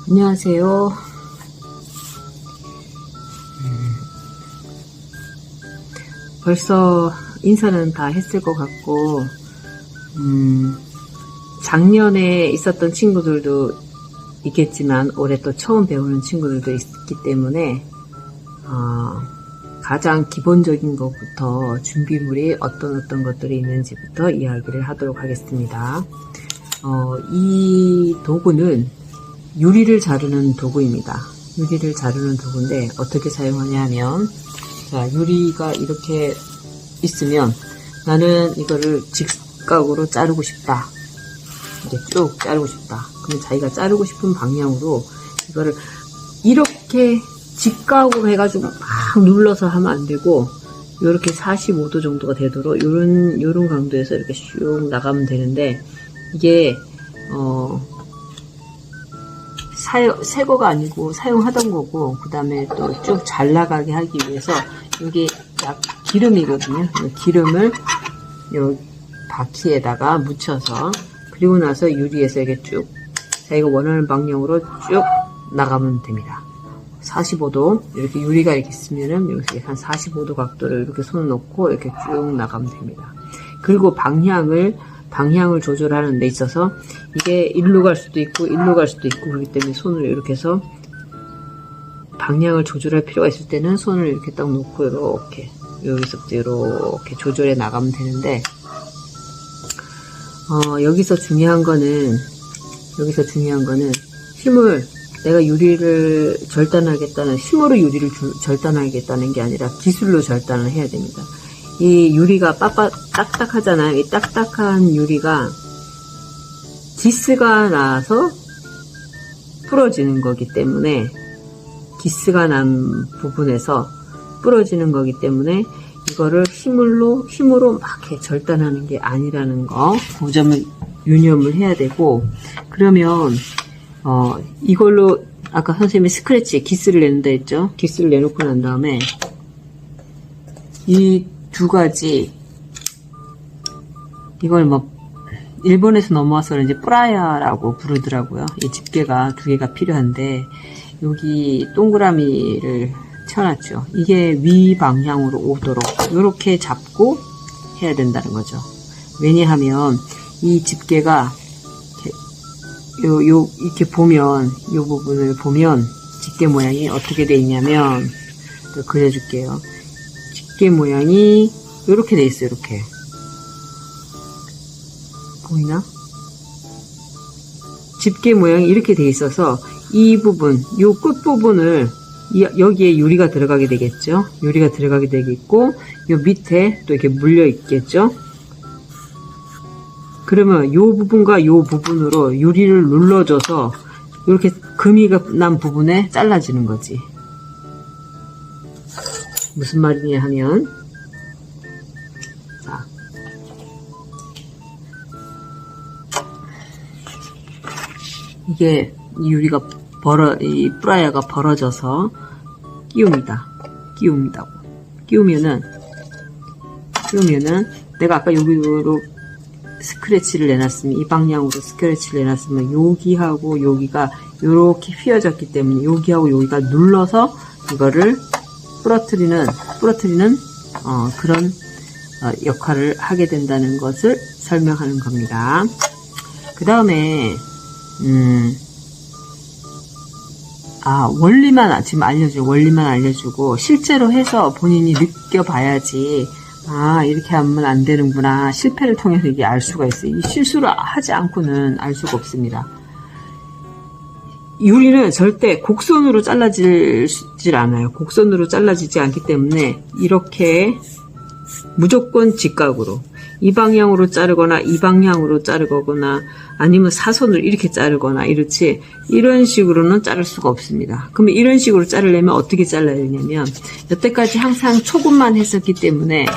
안녕하세요. 벌써 인사는 다 했을 것 같고, 작년에 있었던 친구들도 있겠지만 올해 또 처음 배우는 친구들도 있기 때문에 가장 기본적인 것부터 준비물이 어떤 것들이 있는지부터 이야기를 하도록 하겠습니다. 이 도구는 유리를 자르는 도구입니다. 유리를 자르는 도구인데 어떻게 사용하냐 하면, 자, 유리가 이렇게 있으면 나는 이거를 직각으로 자르고 싶다. 이렇게 쭉 자르고 싶다. 그럼 자기가 자르고 싶은 방향으로 이거를 이렇게 직각으로 해가지고 막 눌러서 하면 안 되고, 이렇게 45도 정도가 되도록 요런 강도에서 이렇게 슉 나가면 되는데, 이게 새 거가 아니고 사용하던 거고, 그 다음에 또 쭉 잘 나가게 하기 위해서 여기 약 기름이거든요. 기름을 요 바퀴에다가 묻혀서, 그리고 나서 유리에서 이렇게 쭉 자기가 원하는 방향으로 쭉 나가면 됩니다. 45도, 이렇게 유리가 이렇게 있으면은 여기서 한 45도 각도를 이렇게 손을 놓고 이렇게 쭉 나가면 됩니다. 그리고 방향을 조절하는 데 있어서 이게 일로 갈 수도 있고 일로 갈 수도 있고, 그렇기 때문에 손을 이렇게 해서 방향을 조절할 필요가 있을 때는 손을 이렇게 딱 놓고 이렇게 여기서부터 이렇게 조절해 나가면 되는데, 여기서 중요한 거는 힘을, 내가 유리를 절단하겠다는, 힘으로 유리를 절단하겠다는 게 아니라 기술로 절단을 해야 됩니다. 이 유리가 딱딱하잖아요. 이 딱딱한 유리가 기스가 나서 부러지는 거기 때문에, 기스가 난 부분에서 부러지는 거기 때문에 이거를 힘으로 막 이렇게 절단하는 게 아니라는 거, 그 점을 유념을 해야 되고, 그러면 이걸로 아까 선생님이 스크래치, 기스를 낸다 했죠. 기스를 내놓고 난 다음에 이 두 가지, 이걸 뭐 일본에서 넘어와서 이제 뿌라야라고 부르더라고요. 이 집게가 두 개가 필요한데, 여기 동그라미를 쳐놨죠. 이게 위 방향으로 오도록 이렇게 잡고 해야 된다는 거죠. 왜냐하면 이 집게가 이렇게 보면, 이 부분을 보면 집게 모양이 어떻게 돼 있냐면, 또 그려줄게요. 집게 모양이 이렇게 돼 있어요. 이렇게 보이나? 집게 모양이 이렇게 돼 있어서 이 부분, 요 끝 부분을 여기에 유리가 들어가게 되겠죠. 유리가 들어가게 되겠고, 요 밑에 또 이렇게 물려 있겠죠. 그러면 요 부분과 요 부분으로 유리를 눌러줘서 이렇게 금이가 난 부분에 잘라지는 거지. 무슨 말이냐 하면, 자, 이게 유리가 이 뿌라야가 벌어져서 끼우면은 내가 아까 여기로 스크래치를 내놨으면, 이 방향으로 스크래치를 내놨으면 여기하고 여기가 이렇게 휘어졌기 때문에 여기하고 여기가 눌러서 이거를 부러뜨리는 그런 역할을 하게 된다는 것을 설명하는 겁니다. 그 다음에 원리만 지금 원리만 알려주고, 실제로 해서 본인이 느껴봐야지, 이렇게 하면 안 되는구나, 실패를 통해서 이게 알 수가 있어요. 이 실수를 하지 않고는 알 수가 없습니다. 유리는 절대 곡선으로 잘라지질 않아요. 곡선으로 잘라지지 않기 때문에 이렇게 무조건 직각으로, 이 방향으로 자르거나 이 방향으로 자르거나 아니면 사선을 이렇게 자르거나 이렇지, 이런 식으로는 자를 수가 없습니다. 그러면 이런 식으로 자르려면 어떻게 잘라야 되냐면, 여태까지 항상 초급만 했었기 때문에,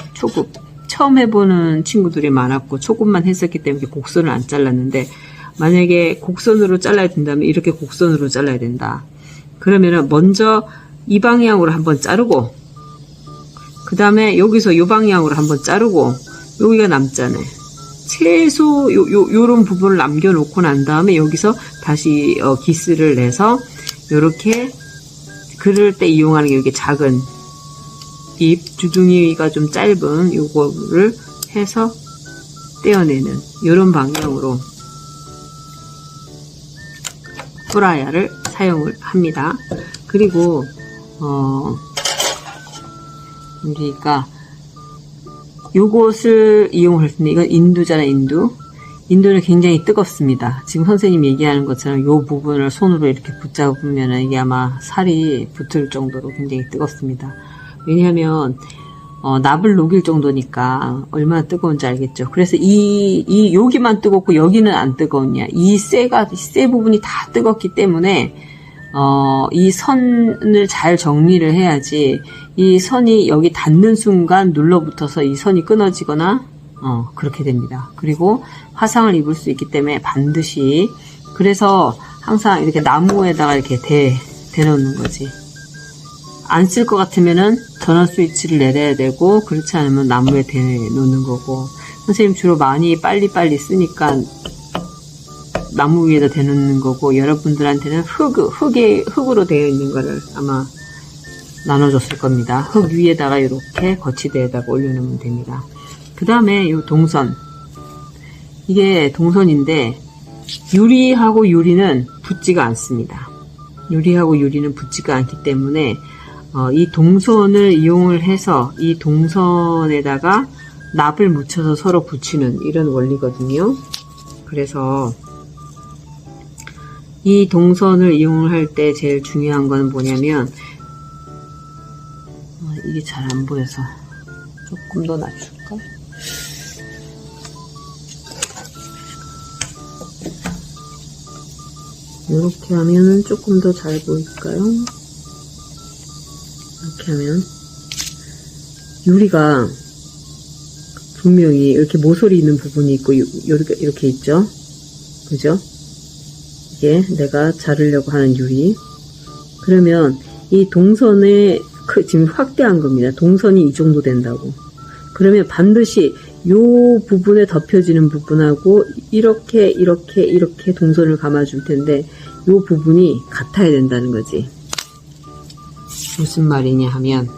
처음 해보는 친구들이 많았고 초급만 했었기 때문에 곡선을 안 잘랐는데, 만약에 곡선으로 잘라야 된다면 이렇게 곡선으로 잘라야 된다. 그러면은 먼저 이 방향으로 한번 자르고, 그 다음에 여기서 이 방향으로 한번 자르고, 여기가 남잖아요. 최소 요런 부분을 남겨놓고 난 다음에 여기서 다시 기스를 내서 요렇게 그럴 때 이용하는 게 이렇게 작은 잎, 주둥이가 좀 짧은 요거를 해서 떼어내는 요런 방향으로 프라야를 사용을 합니다. 그리고 우리가 요것을 이용할 텐데, 이건 인두잖아, 인두. 인두는 굉장히 뜨겁습니다. 지금 선생님 얘기하는 것처럼 요 부분을 손으로 이렇게 붙잡으면 이게 아마 살이 붙을 정도로 굉장히 뜨겁습니다. 왜냐하면 납을 녹일 정도니까 얼마나 뜨거운지 알겠죠. 그래서 여기만 뜨겁고 여기는 안 뜨거웠냐. 쇠 부분이 다 뜨겁기 때문에 이 선을 잘 정리를 해야지 이 선이 여기 닿는 순간 눌러붙어서 이 선이 끊어지거나 그렇게 됩니다. 그리고 화상을 입을 수 있기 때문에 반드시, 그래서 항상 이렇게 나무에다가 이렇게 대놓는 거지. 안 쓸 것 같으면은 전원 스위치를 내려야 되고, 그렇지 않으면 나무에 대놓는 거고. 선생님 주로 많이 빨리빨리 쓰니까 나무 위에다 대놓는 거고, 여러분들한테는 흙으로 되어 있는 거를 아마 나눠줬을 겁니다. 흙 위에다가 이렇게 거치대에다가 올려놓으면 됩니다. 그 다음에 요 동선. 이게 동선인데, 유리하고 유리는 붙지가 않습니다. 유리하고 유리는 붙지가 않기 때문에, 이 동선을 이용을 해서 이 동선에다가 납을 묻혀서 서로 붙이는 이런 원리거든요. 그래서 이 동선을 이용을 할 때 제일 중요한 건 뭐냐면, 이게 잘 안 보여서 조금 더 낮출까? 이렇게 하면은 조금 더 잘 보일까요? 이렇게 하면 유리가 분명히 이렇게 모서리 있는 부분이 있고 이렇게 있죠? 그죠? 이게 내가 자르려고 하는 유리. 그러면 이 동선에 지금 확대한 겁니다. 동선이 이 정도 된다고. 그러면 반드시 요 부분에 덮여지는 부분하고 이렇게 동선을 감아줄 텐데 요 부분이 같아야 된다는 거지. 무슨 말이냐 하면,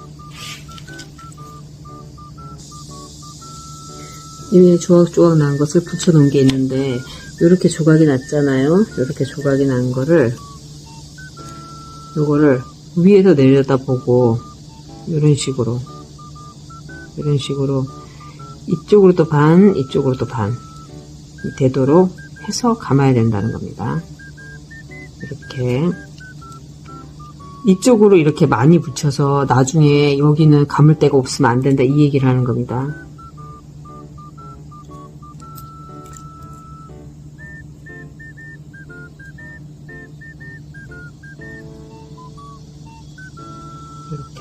위에 조각조각 난 것을 붙여놓은 게 있는데, 요렇게 조각이 났잖아요. 요렇게 조각이 난 거를, 요거를 위에서 내려다보고, 이런 식으로 이쪽으로도 반, 이쪽으로도 반 되도록 해서 감아야 된다는 겁니다. 이렇게 이쪽으로 이렇게 많이 붙여서 나중에 여기는 감을 데가 없으면 안 된다, 이 얘기를 하는 겁니다. 이렇게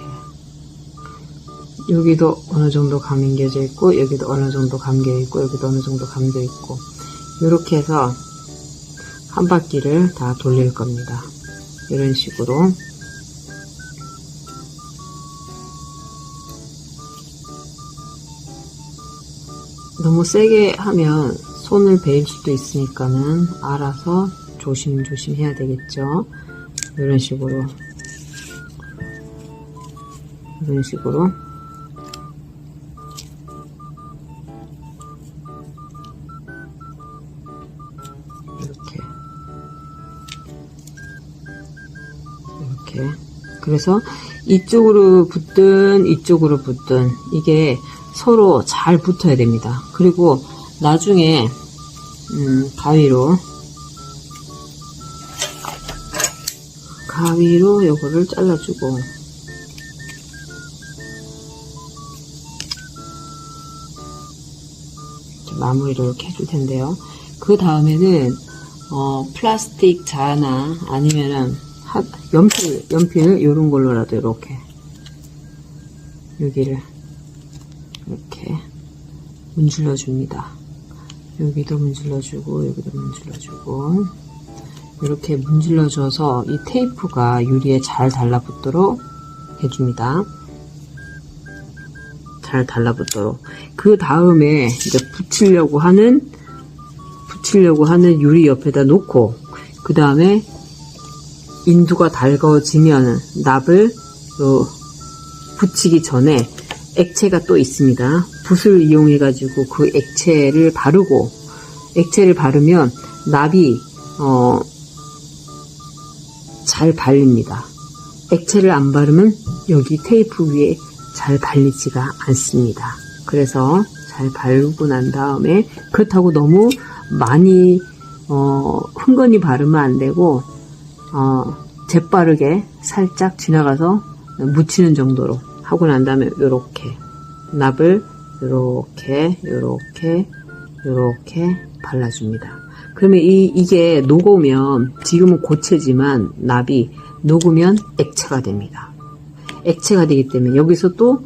여기도 어느 정도 감겨져 있고, 여기도 어느 정도 감겨 있고, 여기도 어느 정도 감겨 있고, 이렇게 해서 한 바퀴를 다 돌릴 겁니다. 이런 식으로. 너무 세게 하면 손을 베일 수도 있으니까는 알아서 조심조심 해야 되겠죠. 이런 식으로 이렇게. 그래서 이쪽으로 붙든 이쪽으로 붙든 이게 서로 잘 붙어야 됩니다. 그리고 나중에 가위로 요거를 잘라주고, 마무리를 이렇게 해줄 텐데요. 그 다음에는 플라스틱 자나 아니면은 연필 요런 걸로라도 이렇게 여기를 이렇게 문질러 줍니다. 여기도 문질러주고 여기도 문질러주고, 이렇게 문질러줘서 이 테이프가 유리에 잘 달라붙도록 해줍니다. 잘 달라붙도록. 그 다음에 이제 붙이려고 하는 유리 옆에다 놓고, 그 다음에 인두가 달궈지면 납을 붙이기 전에 액체가 또 있습니다. 붓을 이용해 가지고 그 액체를 바르고, 액체를 바르면 납이 잘 발립니다. 액체를 안 바르면 여기 테이프 위에 잘 발리지가 않습니다. 그래서 잘 바르고 난 다음에, 그렇다고 너무 많이 흥건히 바르면 안 되고, 재빠르게 살짝 지나가서 묻히는 정도로 하고 난 다음에 요렇게 납을 요렇게 발라줍니다. 그러면 이게 녹으면, 지금은 고체지만 납이 녹으면 액체가 됩니다. 액체가 되기 때문에 여기서 또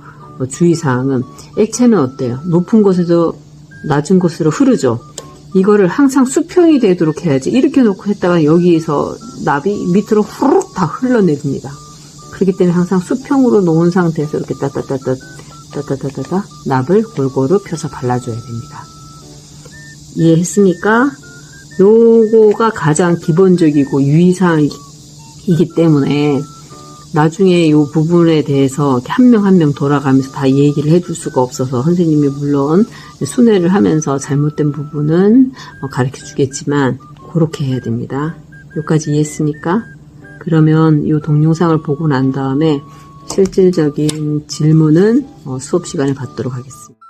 주의사항은, 액체는 어때요? 높은 곳에서 낮은 곳으로 흐르죠. 이거를 항상 수평이 되도록 해야지. 이렇게 놓고 했다가 여기에서 납이 밑으로 후룩 다 흘러내립니다. 그렇기 때문에 항상 수평으로 놓은 상태에서 이렇게 따따따따 납을 골고루 펴서 발라줘야 됩니다. 이해했습니까? 요거가 가장 기본적이고 유의사항이기 때문에 나중에 요 부분에 대해서 한 명 한 명 돌아가면서 다 얘기를 해줄 수가 없어서, 선생님이 물론 순회를 하면서 잘못된 부분은 가르쳐 주겠지만 그렇게 해야 됩니다. 여기까지 이해했습니까? 그러면 요 동영상을 보고 난 다음에 실질적인 질문은 수업 시간에 받도록 하겠습니다.